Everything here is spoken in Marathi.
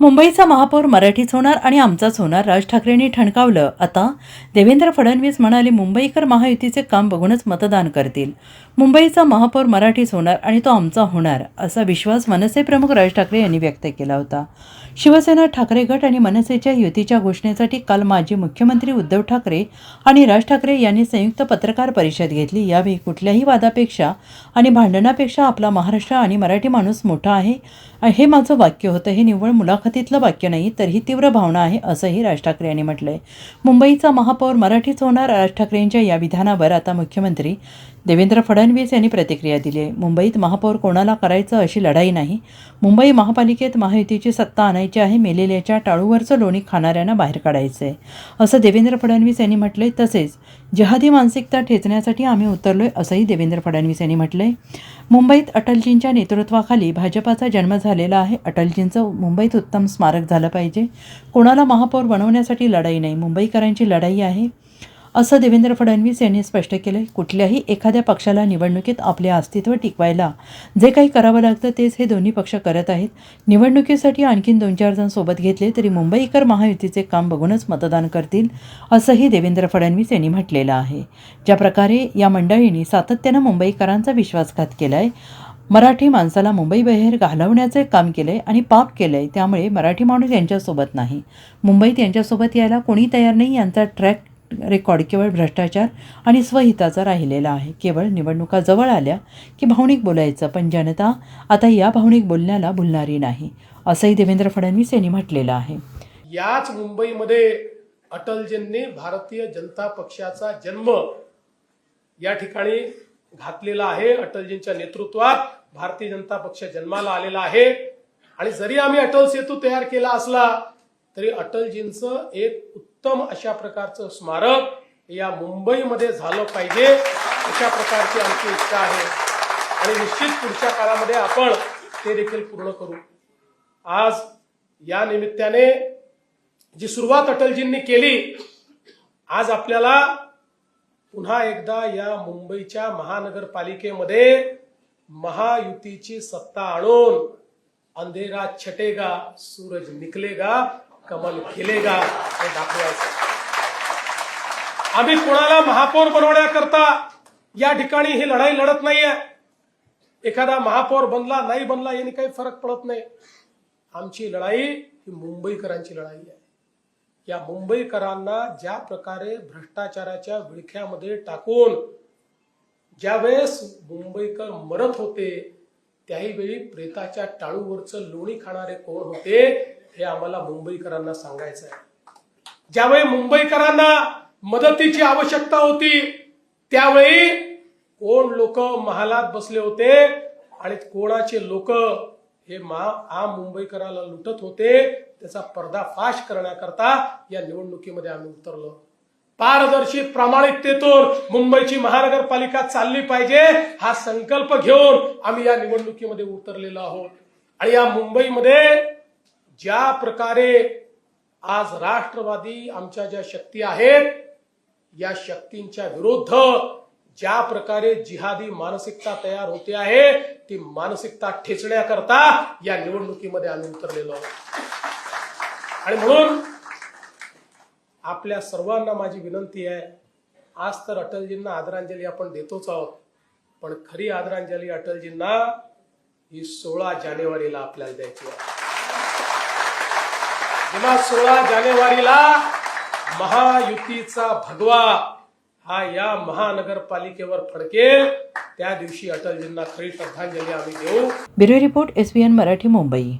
मुंबईचा महापौर मराठीच होणार आणि आमचाच होणार, राज ठाकरेंनी ठणकावलं. आता देवेंद्र फडणवीस म्हणाले, मुंबईकर महायुतीचे काम बघूनच मतदान करतील. मुंबईचा महापौर मराठीच होणार आणि तो आमचा होणार, असा विश्वास मनसे प्रमुख राज ठाकरे यांनी व्यक्त केला होता. शिवसेना, ठाकरे गट आणि मनसेच्या युतीच्या घोषणेसाठी काल माजी मुख्यमंत्री उद्धव ठाकरे आणि राज ठाकरे यांनी संयुक्त पत्रकार परिषद घेतली. यावेळी कुठल्याही वादापेक्षा आणि भांडणापेक्षा आपला महाराष्ट्र आणि मराठी माणूस मोठा आहे, हे माझं वाक्य होतं. हे निव्वळ मुलाखतीतलं वाक्य नाही, तर ही तीव्र भावना आहे, असंही राज ठाकरे यांनी म्हटलंय. मुंबईचा महापौर मराठीच होणार, राज ठाकरेंच्या या विधानावर आता मुख्यमंत्री देवेंद्र फडणवीस यांनी प्रतिक्रिया दिली आहे. मुंबईत महापौर कोणाला करायचं अशी लढाई नाही. मुंबई महापालिकेत महायुतीची सत्ता आणायची आहे. मेलेल्याच्या टाळूवरचं लोणी खाणाऱ्यांना बाहेर काढायचं आहे, असं देवेंद्र फडणवीस यांनी म्हटलंय. तसेच जिहादी मानसिकता ठेचण्यासाठी आम्ही उतरलोय, असंही देवेंद्र फडणवीस यांनी म्हटलंय. मुंबईत अटलजींच्या नेतृत्वाखाली भाजपाचा जन्म झालेला आहे. अटलजींचं मुंबईत उत्तम स्मारक झालं पाहिजे. कोणाला महापौर बनवण्यासाठी लढाई नाही, मुंबईकरांची लढाई आहे, असं देवेंद्र फडणवीस यांनी स्पष्ट केलं. कुठल्याही एखाद्या पक्षाला निवडणुकीत आपले अस्तित्व टिकवायला जे काही करावं लागतं तेच हे दोन्ही पक्ष करत आहेत. निवडणुकीसाठी आणखीन 2-4 जण सोबत घेतले तरी मुंबईकर महायुतीचे काम बघूनच मतदान करतील, असंही देवेंद्र फडणवीस यांनी म्हटलेलं आहे. ज्या प्रकारे या मंडळींनी सातत्यानं मुंबईकरांचा विश्वासघात केला आहे, मराठी माणसाला मुंबईबाहेर घालवण्याचे काम केलं आहे आणि पाप केलं आहे, त्यामुळे मराठी माणूस यांच्यासोबत नाही, मुंबईत यांच्यासोबत यायला कोणी तयार नाही. यांचा ट्रॅक रेकॉर्ड केवळ भ्रष्टाचार आणि स्वहिताचा राहिलेला आहे. केवळ निवडणुका जवळ आल्या की भावनिक बोलायचं, पण जनता आता या भावनिक बोलण्याला भुलणारी नाही, असंही देवेंद्र फडणवीस यांनी म्हटलेलं आहे. याच मुंबईमध्ये अटलजींनी भारतीय जनता पक्षाचा जन्म या ठिकाणी घातलेला आहे. अटलजींच्या नेतृत्वात भारतीय जनता पक्ष जन्माला आलेला आहे. आणि जरी आम्ही अटल सेतू तयार केला असला तरी अटलजींचं एक उत्तम अशा प्रकारचं स्मारक या मुंबईमध्ये झालं पाहिजे, अशा प्रकारची आमची इच्छा आहे आणि निश्चित पुढच्या काळामध्ये आपण ते देखील पूर्ण करू. आज या निमित्ताने जी सुरुवात अटलजींनी केली, आज आपल्याला पुन्हा एकदा या मुंबईच्या महानगरपालिकेमध्ये महायुतीची सत्ता आणून अंधेरा छटेगा, सूरज निकलेगा, कमल खिलेगा हे दाखवायचं. आम्ही कोणाला महापौर बनवण्याकरता या ठिकाणी ही लढाई लढत नाहीये. एखादा महापौर बनला नाही बनला याने काही फरक पडत नाही. आमची लढाई ही मुंबईकरांची लढाई आहे. या मुंबईकरांना ज्या प्रकारे भ्रष्टाचाराच्या विळख्यामध्ये टाकून ज्यावेळेस मुंबईकर मरत होते, त्याही वेळी प्रेताच्या टाळूवरचं लोणी खाणारे कोण होते हे आम्हाला मुंबईकरांना सांगायचं आहे. ज्यावेळी मुंबईकरांना मदतीची आवश्यकता होती त्यावेळी कोण लोक महालात बसले होते आणि कोणाचे लोक हे आम मुंबईकराला लुटत होते, त्याचा पर्दाफाश करण्याकरता या निवडणुकीमध्ये आम्ही उतरलो. पारदर्शी प्रामाणिकतेतून मुंबईची महानगरपालिका चालली पाहिजे हा संकल्प घेऊन आम्ही या निवडणुकीमध्ये उतरलेलो आहोत. आणि या मुंबईमध्ये ज्या प्रकारे आज राष्ट्रवादी आमच्या ज्या शक्ती आहेत, या शक्तींच्या विरुद्ध ज्या प्रकारे जिहादी मानसिकता तयार होते आहे, ती मानसिकता ठेचण्याकरता या निवडणुकीमध्ये आम्ही उतरलेलो आहोत. आणि म्हणून आपल्या सर्वांना माझी विनंती आहे, आज तर अटलजींना आदरांजली आपण देतोच आहोत, पण खरी आदरांजली अटलजींना ही 16 जानेवारीला आपल्याला द्यायची आहे. जेव्हा 16 जानेवारीला महायुतीचा भगवा हा या महानगरपालिकेवर फडकेल, त्या दिवशी अटलजींना खरी श्रद्धांजली आम्ही देऊ. Bureau report, SBN Marathi, Mumbai.